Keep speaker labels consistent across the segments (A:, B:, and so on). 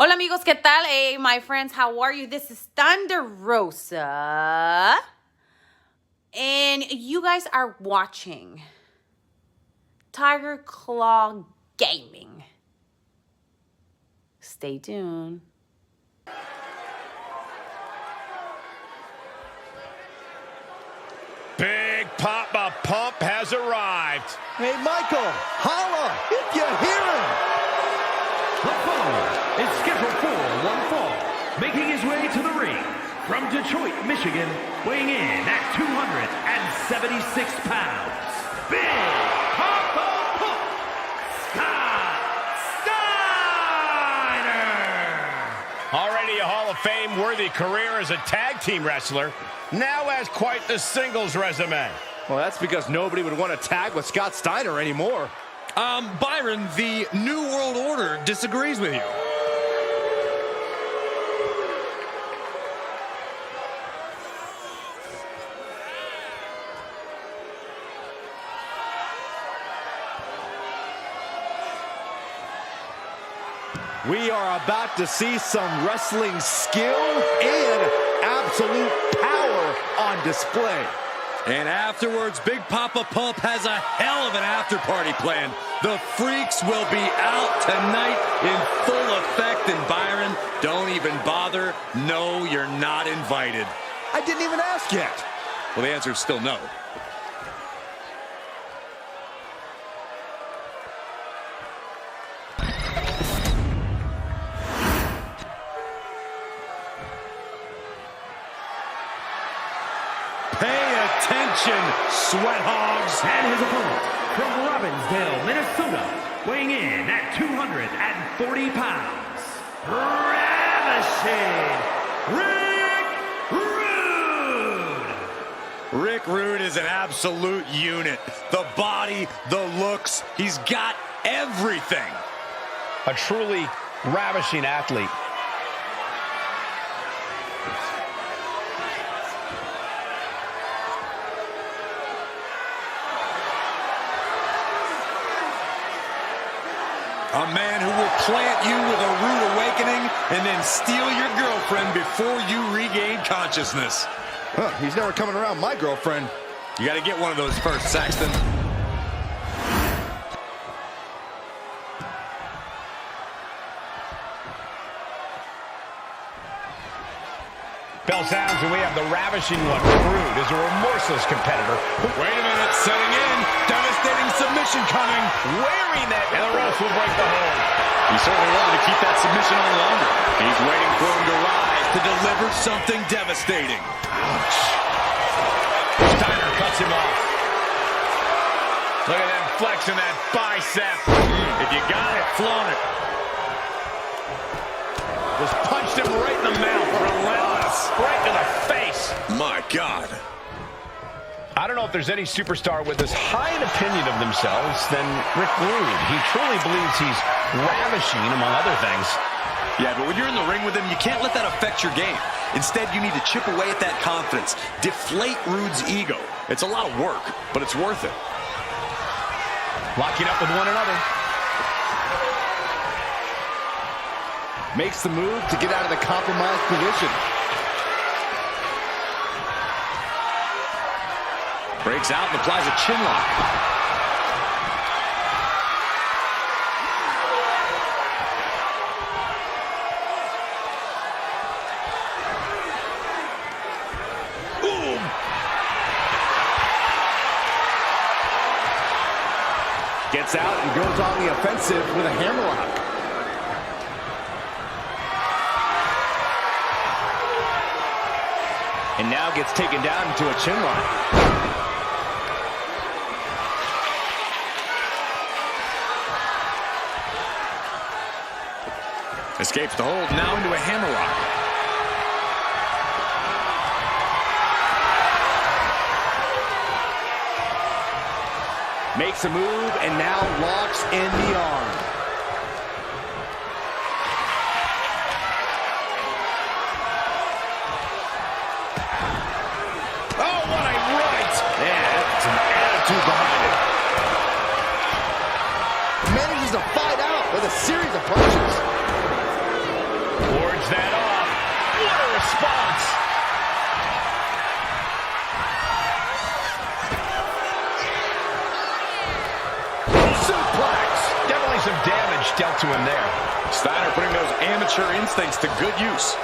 A: Hola amigos, ¿qué tal? Hey, my friends, how are you? This is Steiner Rosa. And you guys are watching Tiger Claw Gaming. Stay tuned.
B: Big Papa Pump has arrived.
C: Hey, Michael, holla if you hear him.
D: The follower is scheduled for one fall, making his way to the ring from Detroit, Michigan, weighing in at 276 pounds. Big Papa Pump, Scott Steiner.
B: Already a Hall of Fame-worthy career as a tag team wrestler, now has quite the singles resume.
C: Well, that's because nobody would want to tag with Scott Steiner anymore.
E: Byron, the New World Order disagrees with you.
C: We are about to see some wrestling skill and absolute power on display.
E: And afterwards, Big Papa Pump has a hell of an after-party plan. The freaks will be out tonight in full effect. And Byron, don't even bother. No, you're not invited.
C: I didn't even ask yet.
E: Well, the answer is still no.
C: Pay attention, sweat hogs.
D: And his opponent from Robbinsdale, Minnesota, weighing in at 240 pounds. Ravishing Rick Rude.
E: Rick Rude is an absolute unit. The body, the looks, he's got everything.
B: A truly ravishing athlete.
E: A man who will plant you with a rude awakening and then steal your girlfriend before you regain consciousness.
C: Huh, he's never coming around my girlfriend.
E: You got to get one of those first, Saxton.
B: Bell sounds and we have the ravishing one. Rude is a remorseless competitor.
E: Wait a minute, setting in. Devastating submission coming.
B: Wearing that, and the ropes will break the hold.
E: He certainly wanted to keep that submission on longer. He's waiting for him to rise to deliver something devastating.
B: Ouch. Steiner cuts him off. Look at them flexing that bicep. If you got it, flaunt it. Just punched him right in the mouth. Relentless. Right to the face.
E: My God.
B: I don't know if there's any superstar with as high an opinion of themselves than Rick Rude. He truly believes he's ravishing, among other things.
E: Yeah, but when you're in the ring with him, you can't let that affect your game. Instead, you need to chip away at that confidence. Deflate Rude's ego. It's a lot of work, but it's worth it.
B: Locking up with one another.
C: Makes the move to get out of the compromised position.
E: Breaks out and applies a chin lock.
C: Boom! Gets out and goes on the offensive with a hammerlock. And now gets taken down into a chin lock.
E: Escapes the hold, now into a hammerlock.
C: Makes a move and now locks in the arm.
B: Oh, what a right! Yeah, that's an attitude behind it.
C: Manages to fight out with a series of punches.
B: to him there.
E: Steiner putting those amateur instincts to good use.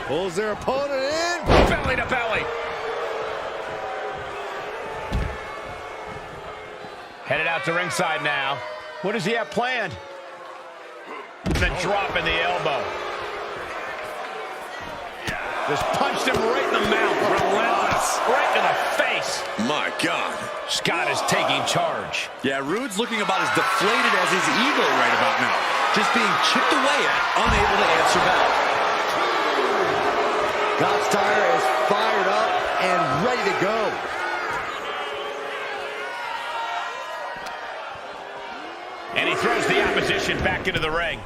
C: Pulls their opponent in.
B: Belly to belly. Headed out to ringside now. What does he have planned? The drop in the elbow. Just punched him right in the mouth. Relentless. Right to the face.
E: My God.
B: Scott is taking charge.
E: Yeah, Rude's looking about as deflated as his ego right about now. Just being chipped away at, unable to answer back.
C: Steiner is fired up and ready to go.
B: And he throws the opposition back into the ring.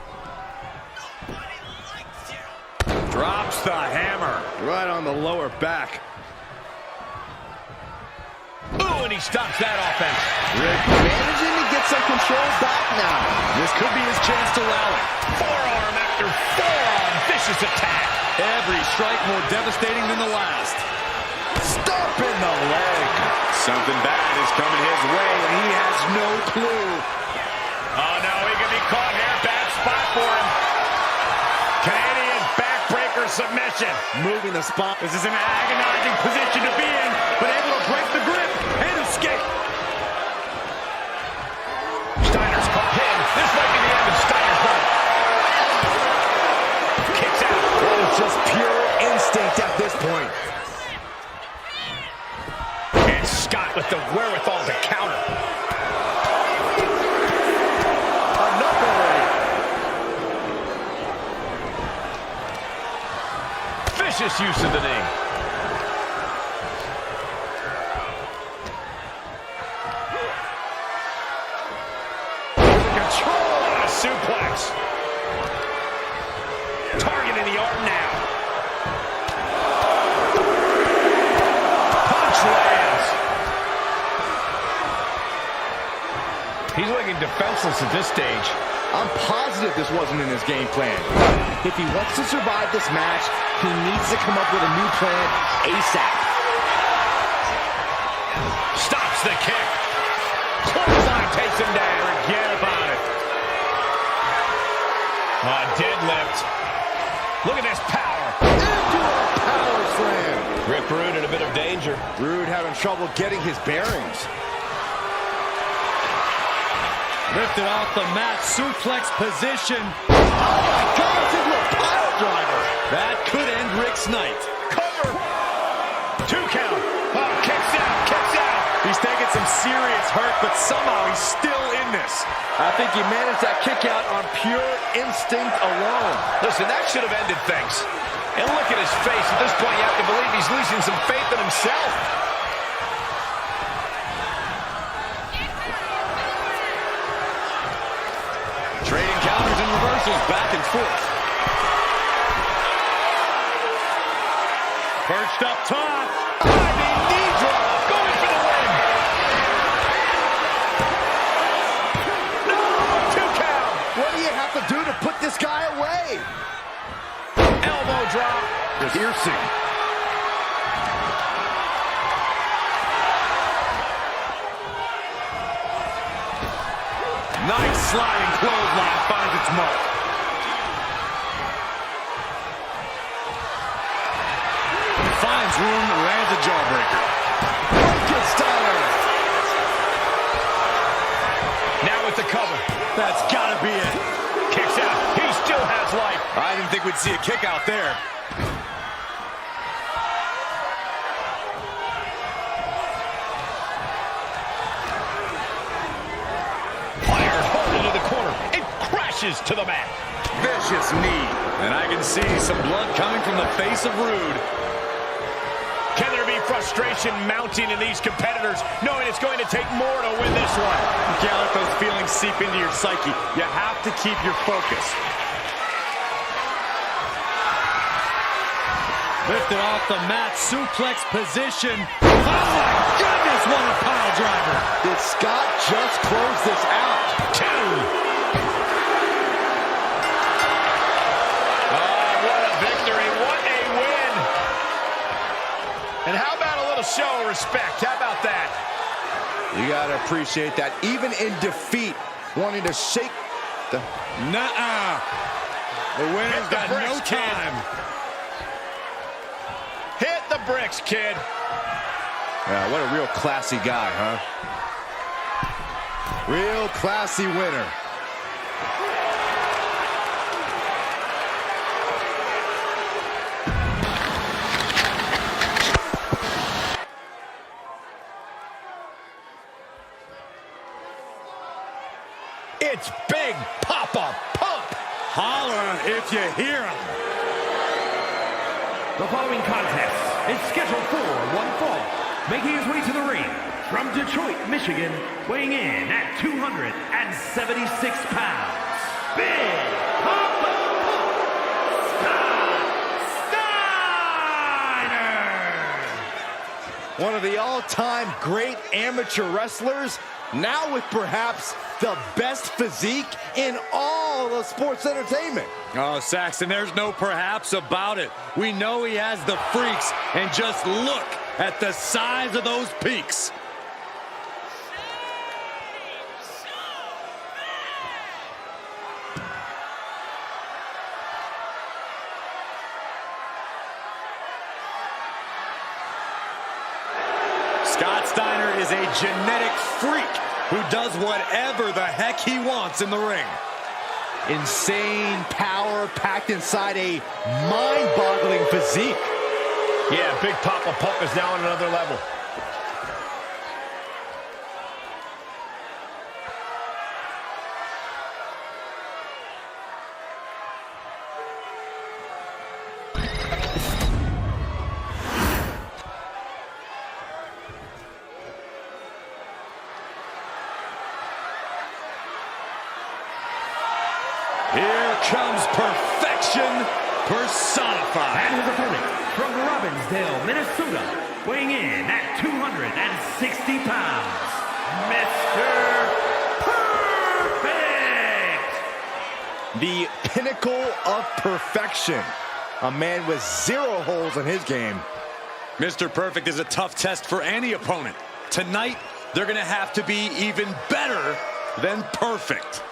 E: Drops the hammer.
C: Right on the lower back.
B: Ooh, and he stops that offense.
C: Rick managing to get some control back now.
E: This could be his chance to rally.
B: Forearm after forearm. Vicious attack.
E: Every strike more devastating than the last.
C: Stomp in the leg.
E: Something bad is coming his way, and he has no clue.
B: Oh, no, he could be caught here. Bad spot for him. Canadian backbreaker submission.
C: Moving the spot.
E: This is an agonizing position to be in, but able to break the grip and escape.
B: Steiner's caught him. This might be the end of Steiner's run. Kicks out.
C: That was just pure instinct at this point.
B: And Scott with the wherewithal to counter.
C: Enough already.
B: Vicious use of the knee. Control on a suplex. Targeting the arm now. Punch lands. He's looking defenseless at this stage.
C: I'm positive this wasn't in his game plan. If he wants to survive this match, he needs to come up with a new plan ASAP.
B: Stops the kick. Clothesline takes him down. Forget about it. Deadlift. Look at this power.
C: Into a power slam.
B: Rip Rude in a bit of danger.
C: Rude having trouble getting his bearings.
E: Lifted off the mat, suplex position.
C: Oh my God, into a pile driver.
E: That could end Rick's night.
B: Cover. 2 count. Oh, kicks out. Kicks out.
E: He's taking some serious hurt, but somehow he's still in this.
C: I think he managed that kick out on pure instinct alone.
B: Listen, that should have ended things. And look at his face. At this point, you have to believe he's losing some faith in himself.
E: Trading counters and reversals back and forth. Perched up top.
B: Diving knee drop. Going for the win. No, 2 count.
C: What do you have to do to put this guy away?
B: Elbow drop.
C: Piercing.
E: Nice sliding clothesline finds its mark. Finds room, lands a jawbreaker.
C: Good Steiner.
B: Now with the cover.
E: That's gotta be it.
B: Kicks out. He still has life.
E: I didn't think we'd see a kick out there.
B: Fires hard into the corner. It crashes to the mat.
E: Vicious knee. And I can see some blood coming from the face of Rude.
B: Can there be frustration mounting in these competitors, knowing it's going to take more to win this one?
E: You can't let those feelings seep into your psyche. You have to keep your focus. Lifted off the mat, suplex position. Oh my goodness, what a pile driver.
C: Did Scott just close this out?
B: 2. Oh, what a victory. What a win. And how about a little show of respect? How about that?
C: You gotta appreciate that. Even in defeat, wanting to shake the...
E: Nuh-uh. The winner's got no time.
B: Hit the bricks, kid.
C: Yeah, what a real classy guy, huh? Real classy winner.
B: It's Big Papa Pump.
E: Holler if you hear him.
D: The following contest is scheduled for one fall. Making his way to the ring from Detroit, Michigan, weighing in at 276 pounds, Big Papa Steiner!
C: One of the all-time great amateur wrestlers, now with perhaps the best physique in all of sports entertainment.
E: Oh, Saxton, there's no perhaps about it. We know he has the freaks, and just look at the size of those peaks. Scott Steiner is a genetic freak who does whatever the heck he wants in the ring.
C: Insane power packed inside a mind-boggling physique.
B: Yeah, Big Papa Pump is now on another level.
E: Here comes perfection personified.
D: And his opponent from Robbinsdale, Minnesota, weighing in at 260 pounds, Mr. Perfect!
C: The pinnacle of perfection. A man with 0 holes in his game.
E: Mr. Perfect is a tough test for any opponent. Tonight, they're going to have to be even better than perfect.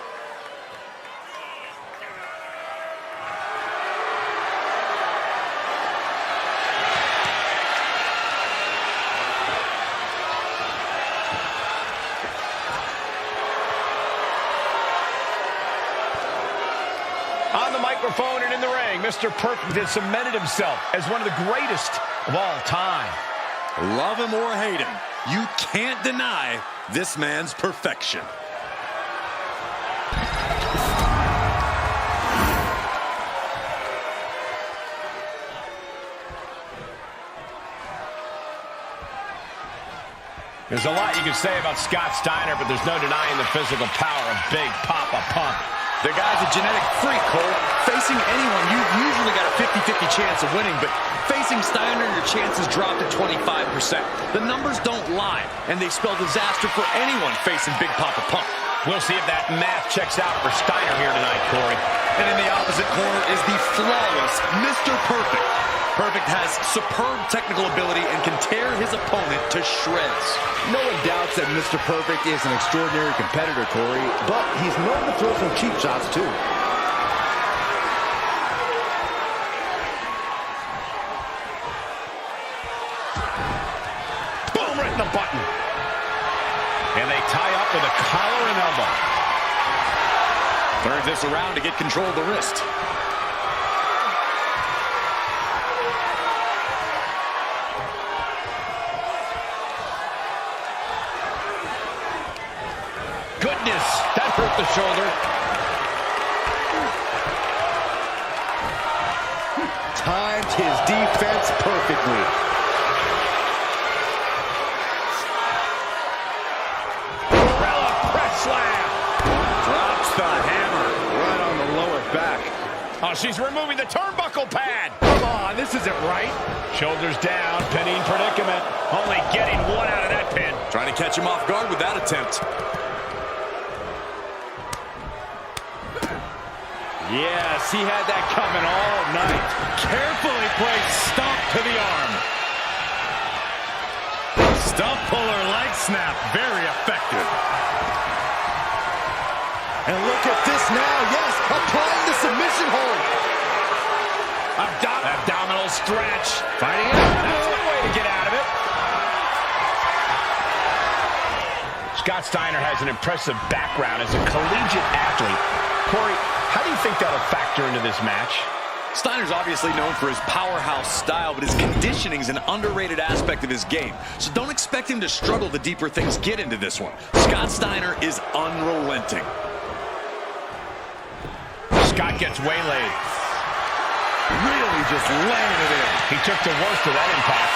B: On the microphone and in the ring, Mr. Perfect has cemented himself as one of the greatest of all time.
E: Love him or hate him, you can't deny this man's perfection.
B: There's a lot you can say about Scott Steiner, but there's no denying the physical power of Big Papa Pump.
E: The guy's a genetic freak, Cole. Facing anyone, you've usually got a 50-50 chance of winning, but facing Steiner, your chances drop to 25%. The numbers don't lie, and they spell disaster for anyone facing Big Papa Pump.
B: We'll see if that math checks out for Steiner here tonight, Corey.
E: And in the opposite corner is the flawless Mr. Perfect. Perfect has superb technical ability and can tear his opponent to shreds.
C: No one doubts that Mr. Perfect is an extraordinary competitor, Corey, but he's known to throw some cheap shots, too.
B: Boom, right in the button. And they tie up with a collar and elbow.
E: Turns this around to get control of the wrist.
B: Goodness, that hurt the shoulder.
C: Timed his defense perfectly.
B: Umbrella press slam.
E: Drops the hammer.
C: Right on the lower back.
B: Oh, she's removing the turnbuckle pad.
C: Come on, this isn't right.
B: Shoulders down, pinning predicament. Only getting one out of that pin.
E: Trying to catch him off guard with that attempt.
C: Yes, he had that coming all night.
E: Carefully placed stomp to the arm. Stump puller leg snap, very effective.
C: And look at this now. Yes, applying the submission hold.
B: Abdominal stretch. Fighting it out. That's one way to get out of it. Scott Steiner has an impressive background as a collegiate athlete. Corey, how do you think that'll factor into this match?
E: Steiner's obviously known for his powerhouse style, but his conditioning is an underrated aspect of his game. So don't expect him to struggle the deeper things get into this one. Scott Steiner is unrelenting.
B: Scott gets waylaid.
E: Really just laying it in.
B: He took the worst of that impact.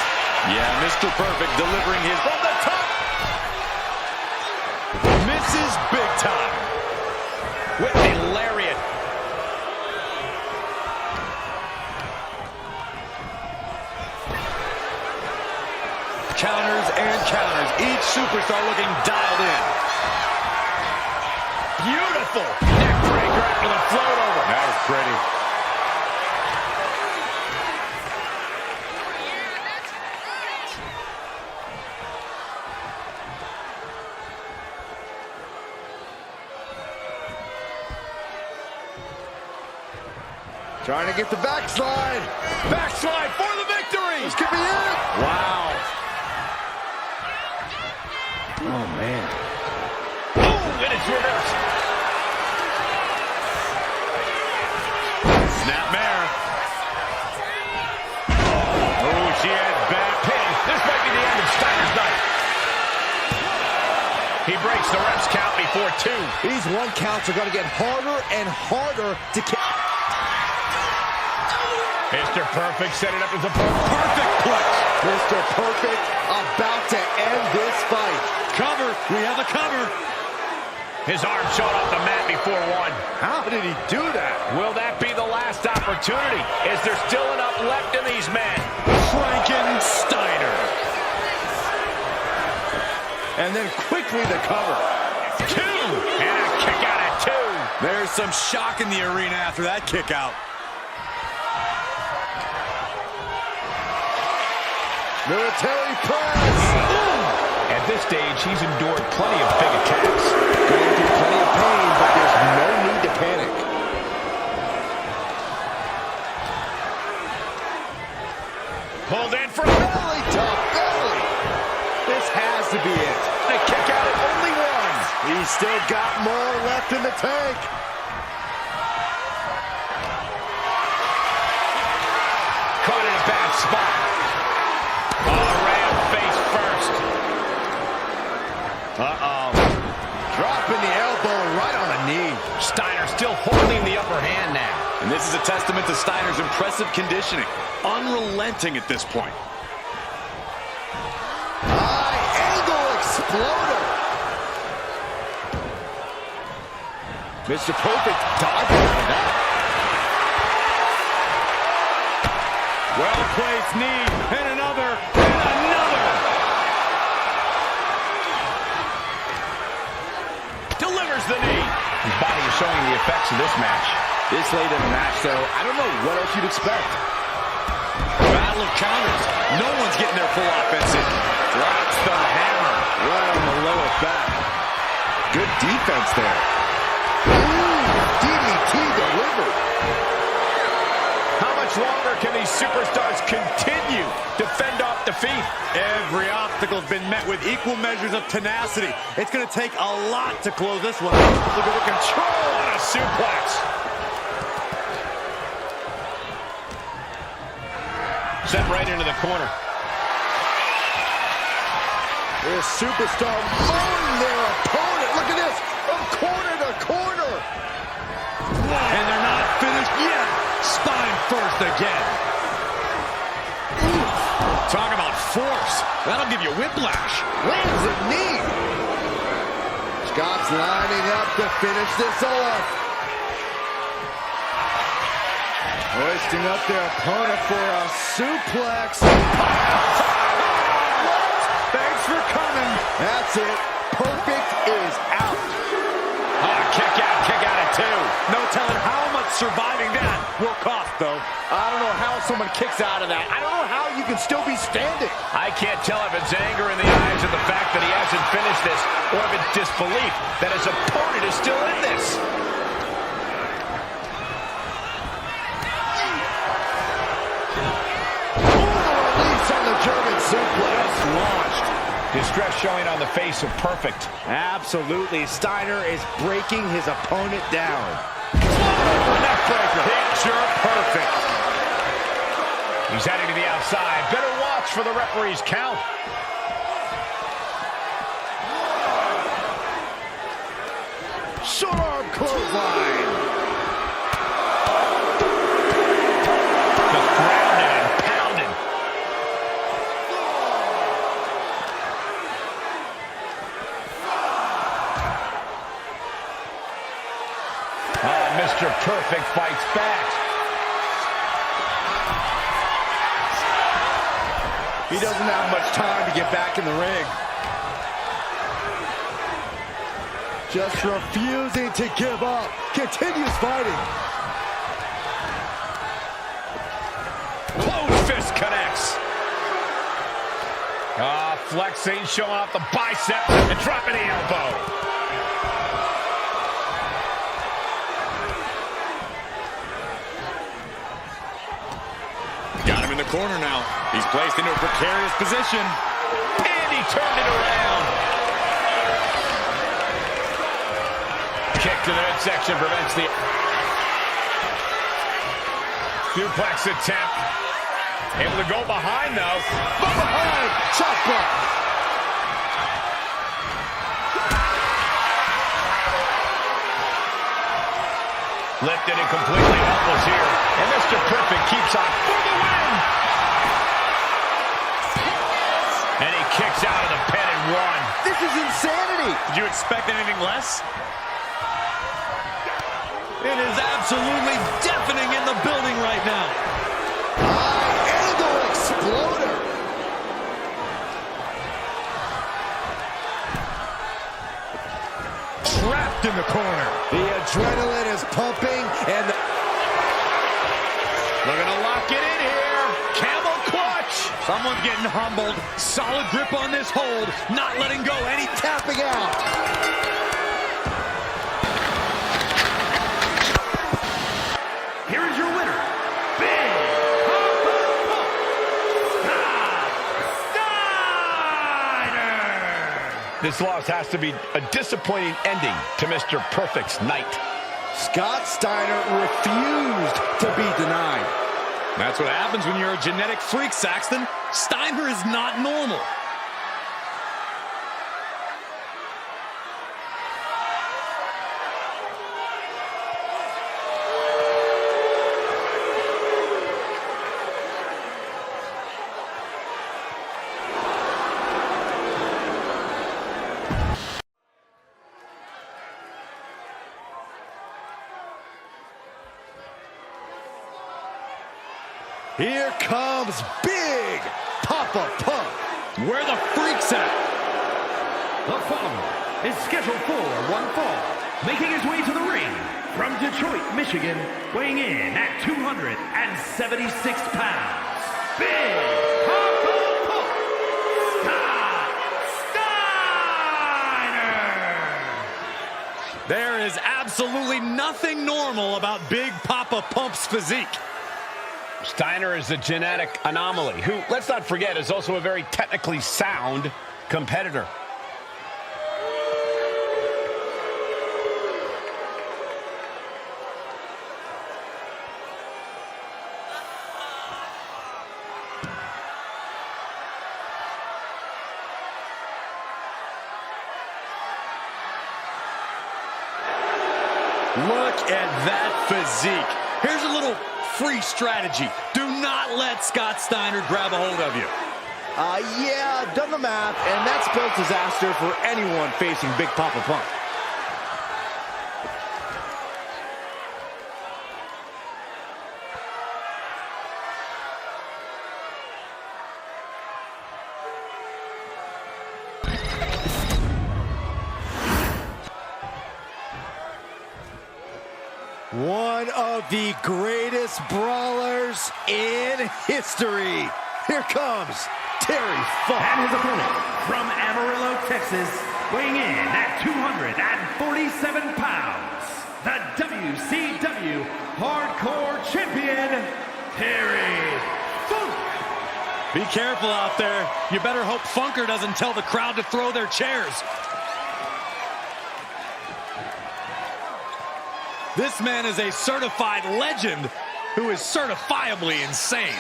E: Yeah, Mr. Perfect delivering his from the top.
B: Misses big time. With a lariat.
E: Counters and counters. Each superstar looking dialed in.
B: Beautiful. Neck breaker after the float over.
E: That was pretty.
C: Trying to get the backslide.
B: Backslide for the victory.
C: This could be it.
B: Wow.
E: Oh, man.
B: Boom, and it's reversed.
E: Snapmare.
B: Oh, she has bad pin. This might be the end of Steiner's night. He breaks the ref's count before 2.
C: These 1 counts are going to get harder and harder to kick.
B: Mr. Perfect set it up as a perfect place.
C: Mr. Perfect about to end this fight.
E: Cover. We have a cover.
B: His arm showed off the mat before 1.
C: How did he do that?
B: Will that be the last opportunity? Is there still enough left in these men?
E: Frankensteiner.
C: And then quickly the cover.
B: 2. And a kick out at 2.
E: There's some shock in the arena after that kick out.
C: Military press.
B: At this stage, he's endured plenty of big attacks.
C: Going through plenty of pain, but there's no need to panic.
B: Pulled in for
C: Belly to belly. This has to be it.
B: a kick out at only 1.
C: He's still got more left in the tank.
B: Caught in a bad spot. Ram face first.
C: Dropping the elbow right on the knee.
B: Steiner still holding the upper hand now.
E: And this is a testament to Steiner's impressive conditioning. Unrelenting at this point.
C: High angle exploder. Mr. Perfect dodging out of that.
E: Well-placed knee, and another, and another.
B: Delivers the knee. His body is showing the effects of this match.
C: This late in the match, though, I don't know what else you'd expect.
E: Battle of counters. No one's getting their full offensive. Drops the hammer.
C: Right on the lower back. Good defense there. Ooh, DDT delivered.
B: How much longer can these superstars continue to fend off defeat?
E: Every obstacle's been met with equal measures of tenacity. It's going to take a lot to close this one out.
B: Look at the control on a suplex. Set right into the corner.
C: This superstar mowing their opponent. Look at this. From corner to corner.
E: And they're not finished yet. Spine first again. Talk about force. That'll give you whiplash.
C: Lands a knee. Scott's lining up to finish this off. Hoisting up their opponent for a suplex.
E: Thanks for coming.
C: That's it. Perfect is out.
B: Kick out at 2.
E: No telling how much surviving that will cost, though.
C: I don't know how someone kicks out of that. I don't know how you can still be standing.
B: I can't tell if it's anger in the eyes of the fact that he hasn't finished this, or if it's disbelief that his opponent is still in this.
C: Release on the German suplex.
B: Launched. Distress showing on the face of Perfect.
C: Absolutely. Steiner is breaking his opponent down.
B: Neckbreaker. Picture perfect. He's heading to the outside. Better watch for the referee's count.
C: Short arm clothesline.
B: Just grounded and pounded. Mr. Perfect fights back.
C: He doesn't have much time to get back in the ring. Just refusing to give up. Continues fighting.
B: Closed fist connects. Flexing, showing off the biceps and dropping the elbow.
E: Got him in the corner now. He's placed into a precarious position.
B: And he turned it around. Kick to the midsection prevents the suplex attempt. Able to go behind, though.
C: From behind. Chop block.
B: Lifted and completely helpless here. And Mr. Perfect keeps on for the win. And he kicks out of the pin and one.
C: This is insanity.
E: Did you expect anything less? It is absolutely deafening in the building right now.
C: High angle exploder.
B: Trapped in the corner.
C: The adrenaline is pumping and
B: Looking to lock it in here. Camel clutch.
E: Someone's getting humbled. Solid grip on this hold. Not letting go. Any
C: tapping out.
D: Here is your winner, Big Papa Steiner.
B: This loss has to be a disappointing ending to Mr. Perfect's night.
C: Scott Steiner refused to be denied.
E: That's what happens when you're a genetic freak, Saxton. Steiner is not normal.
C: Here comes Big Papa Pump.
E: Where the freak's at?
D: The follower is scheduled for one fall, making his way to the ring from Detroit, Michigan, weighing in at 276 pounds, Big Papa Pump, Scott Steiner.
E: There is absolutely nothing normal about Big Papa Pump's physique.
B: Steiner is a genetic anomaly who, let's not forget, is also a very technically sound competitor.
E: Look at that physique. Here's a little free strategy. Do not let Scott Steiner grab a hold of you.
C: Yeah, done the math, and that spells disaster for anyone facing Big Papa Pump. One one of the greatest brawlers in history. Here comes Terry Funk.
D: And his opponent from Amarillo, Texas, weighing in at 247 pounds, the WCW Hardcore Champion, Terry Funk.
E: Be careful out there. You better hope Funker doesn't tell the crowd to throw their chairs. This man is a certified legend who is certifiably insane.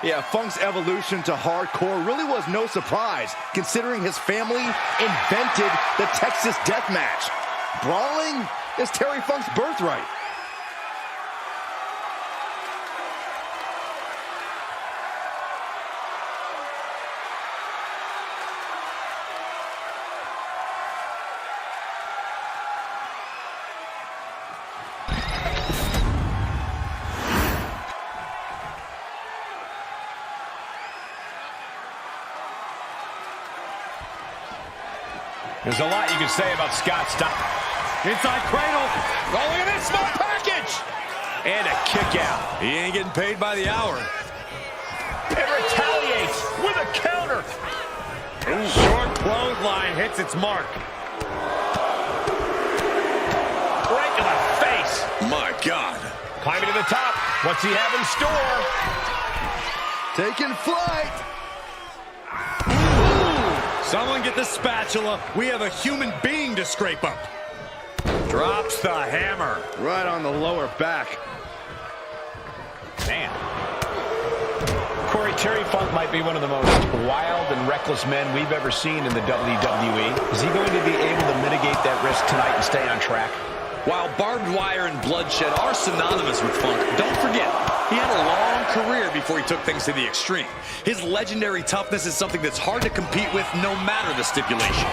C: Yeah, Funk's evolution to hardcore really was no surprise, considering his family invented the Texas Death Match. Brawling is Terry Funk's birthright.
B: There's a lot you can say about Scott Steiner.
E: Inside cradle.
B: Oh, look at this small package. And a kick out.
E: He ain't getting paid by the hour.
B: And retaliates with a counter.
E: Short clothesline hits its mark.
B: Right to the face.
E: My God.
B: Climbing to the top. What's he have in store?
C: Taking flight.
E: Someone get the spatula. We have a human being to scrape up. Drops the hammer.
C: Right on the lower back.
B: Man. Corey, Terry Funk might be one of the most wild and reckless men we've ever seen in the WWE. Is he going to be able to mitigate that risk tonight and stay on track?
E: While barbed wire and bloodshed are synonymous with Funk, don't forget, he had a long career before he took things to the extreme. His legendary toughness is something that's hard to compete with no matter the stipulation.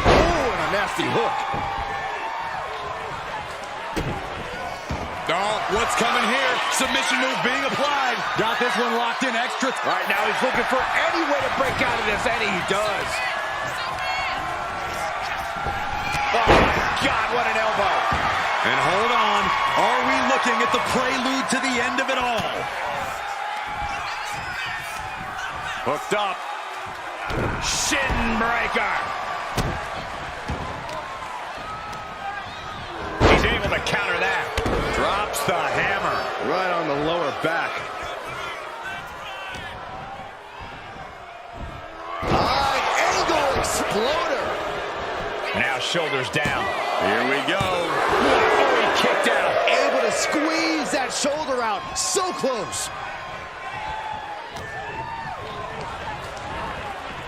C: Oh, and a nasty hook.
E: Oh, what's coming here? Submission move being applied. Got this one locked in extra.
C: Right now he's looking for any way to break out of this, and he does. Oh, my God, what an elbow.
E: And hold on, are we looking at the prelude to the end of it all?
B: Hooked up. Shin breaker. He's able to counter that.
E: Drops the hammer.
C: Right on the lower back. High angle exploder.
B: Now shoulders down.
E: Here we go.
B: Oh, he kicked out.
C: Able to squeeze that shoulder out. So close.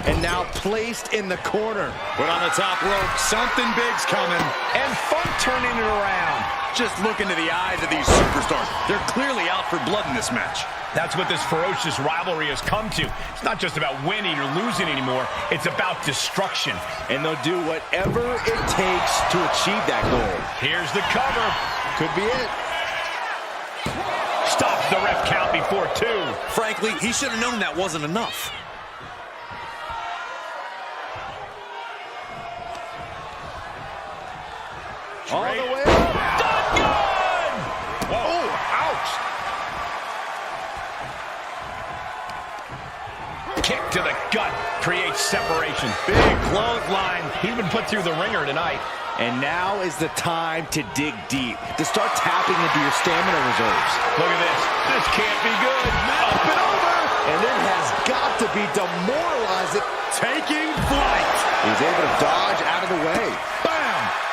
C: And now placed in the corner.
E: Put on the top rope. Something big's coming.
B: And Funk turning it around.
E: Just look into the eyes of these superstars. They're clearly out for blood in this match.
B: That's what this ferocious rivalry has come to. It's not just about winning or losing anymore. It's about destruction.
C: And they'll do whatever it takes to achieve that goal.
B: Here's the cover.
C: Could be it.
B: Stops the ref count before 2.
E: Frankly, he should have known that wasn't enough.
C: All the way up.
B: Gun! Whoa, ouch. Kick to the gut creates separation. Big clothesline. He's been put through the ringer tonight.
C: And now is the time to dig deep, to start tapping into your stamina reserves.
B: Look at this. This can't be good. Up and over.
C: And it has got to be demoralizing.
E: Taking flight.
C: He's able to dodge out of the way.
E: Bam!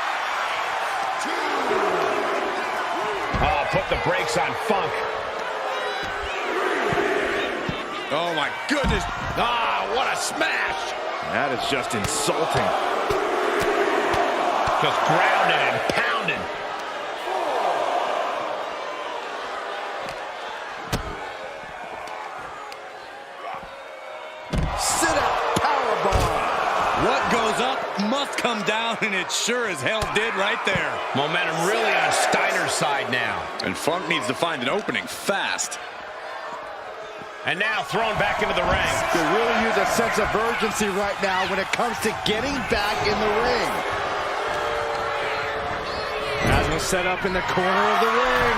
B: Oh, put the brakes on Funk.
E: Oh, my goodness.
B: Ah, what a smash.
C: That is just insulting.
B: Just grounded and pounded.
C: Sit-up powerbomb.
E: What goes up must come down, and it sure as hell did right there.
B: Momentum really on Steiner's side now.
E: And Funk needs to find an opening fast.
B: And now thrown back into the ring.
C: They really use a sense of urgency right now when it comes to getting back in the ring. Has him set up in the corner of the ring.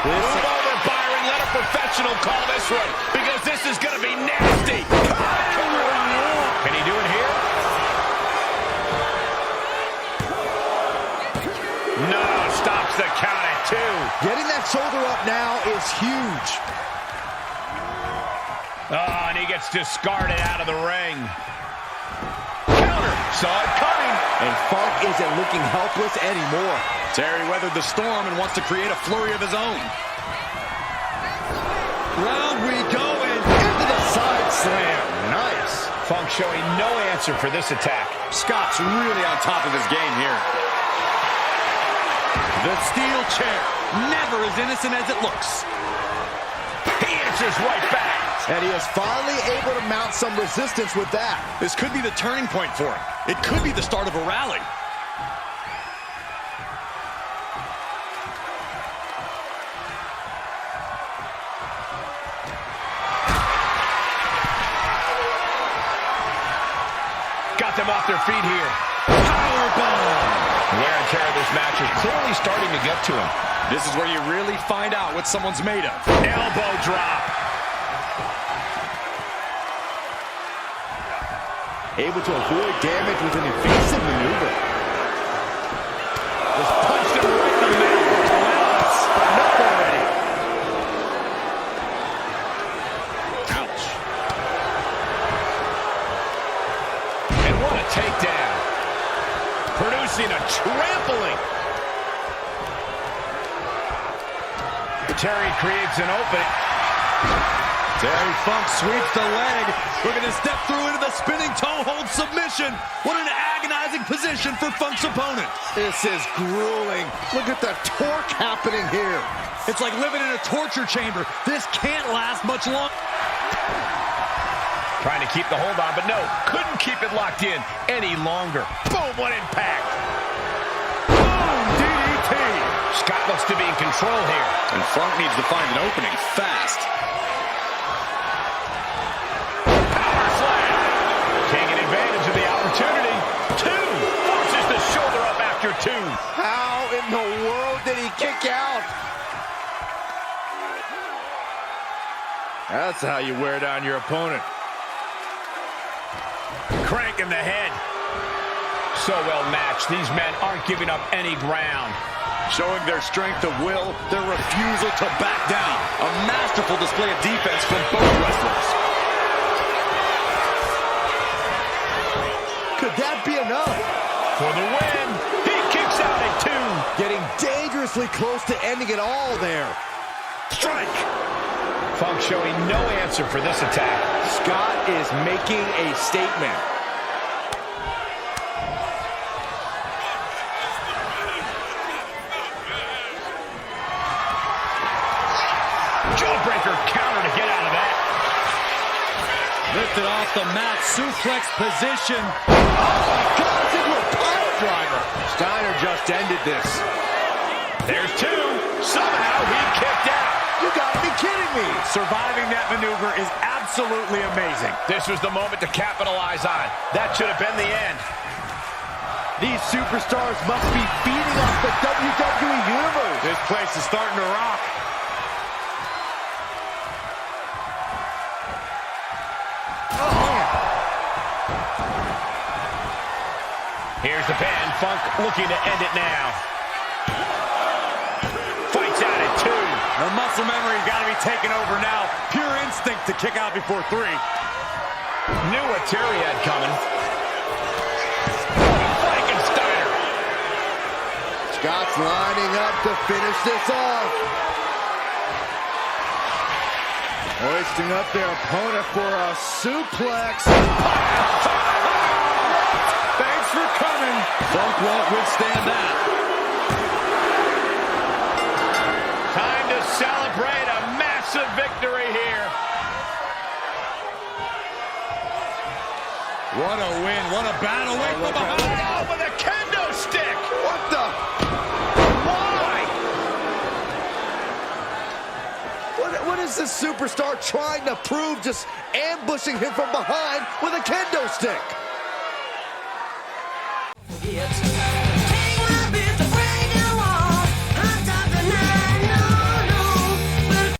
B: Move over, Byron. Let a professional call this one, because this is going to be nasty. Can he do it here? No, stops the count at 2.
C: Getting that shoulder up now is huge.
B: Oh, and he gets discarded out of the ring. Counter. Saw it coming.
C: And Funk isn't looking helpless anymore.
E: Terry weathered the storm and wants to create a flurry of his own. Round we go, and
C: Into the side slam. Nice.
B: Funk showing no answer for this attack.
E: Scott's really on top of his game here. The steel chair, never as innocent as it looks.
B: He answers right back.
C: And he is finally able to mount some resistance with that.
E: This could be the turning point for him. It could be the start of a rally.
B: Got them off their feet here. Powerbomb. Wear and tear of this match is clearly starting to get to him.
E: This is where you really find out what someone's made of.
B: Elbow drop.
C: Able to avoid damage with an evasive maneuver.
B: Just punched him right in the middle.
C: Enough already.
E: Ouch.
B: And what a takedown. Producing a trampling. Terry creates an opening.
E: Terry Funk sweeps the leg. Looking to step through into the spinning toe hold submission. What an agonizing position for Funk's opponent.
C: This is grueling. Look at the torque happening here.
E: It's like living in a torture chamber. This can't last much longer.
B: Trying to keep the hold on, but no, couldn't keep it locked in any longer. Boom, what impact.
C: Boom, DDT.
B: Scott looks to be in control here.
E: And Funk needs to find an opening fast.
B: Power slam. Taking advantage of the opportunity. 2. Forces the shoulder up after 2.
C: How in the world did he kick out? That's how you wear down your opponent.
B: Cranking the head. So well matched. These men aren't giving up any ground.
E: Showing their strength of will, their refusal to back down. A masterful display of defense from both wrestlers.
C: Could that be enough?
B: For the win. He kicks out at 2.
C: Getting dangerously close to ending it all there.
B: Strike. Funk showing no answer for this attack.
C: Scott is making a statement.
B: Jawbreaker counter to get out of that.
E: Lifted off the mat, suplex position.
C: Oh my God, it's into a pile driver. Steiner just ended this.
B: There's 2. Somehow he kicked out.
C: You gotta be kidding me.
B: Surviving that maneuver is absolutely amazing. This was the moment to capitalize on. That should have been the end.
C: These superstars must be feeding off the WWE Universe.
B: This place is starting to rock. Here's the pin. Funk looking to end it now. Fights out at 2.
E: The muscle memory's got to be taken over now. Pure instinct to kick out before 3.
B: Knew what Terry had coming. Flanking Steiner.
C: Scott's lining up to finish this off. Hoisting up their opponent for a suplex.
E: Thanks for coming. Funk won't withstand that.
B: Time to celebrate a massive victory here.
E: What a win. What a battle. Wait for the
B: Oh, with a kendo stick.
C: What the?
B: Why?
C: What is Here's this superstar trying to prove, just ambushing him from behind with a kendo stick.